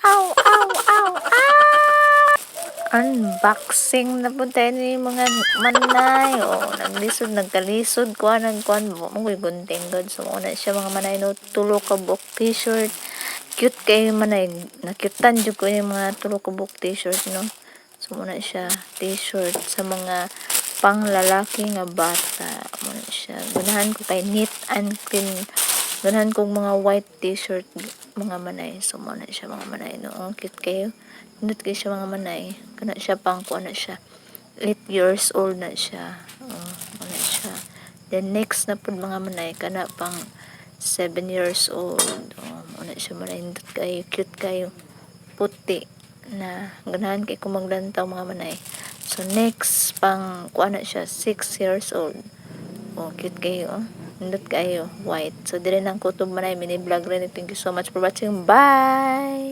Ow, ow, ow, ah! Unboxing na po tayo ni mga manay. Naglisod, nagkalisod, kuan mo gunting god. So, una siya mga manay no, tulo ka buok t-shirt. Cute kayo manay. Nakyutan jud ko yung mga tulo ka buok t-shirt no. So, muna siya t-shirt sa mga pang lalaki nga bata. Muna siya. Gunahan ko kay neat and clean. Gunahan kong mga white t-shirt mga manay. So, muna siya mga manay no. Cute kayo. Nindot kayo siya mga manay. Kana siya pang kuha na siya. 8 years old na siya. Muna siya. Then, next na po mga manay. Kana pang 7 years old. Muna siya manay. Nindot kayo. Cute kayo. Puti na ganahan kay ko maglantaw mga manay. So next pang kuha na siya 6 years old. Cute kayo. Nindot kayo white. So dire nang kutob manay mini vlog rin. Thank you so much for watching. Bye.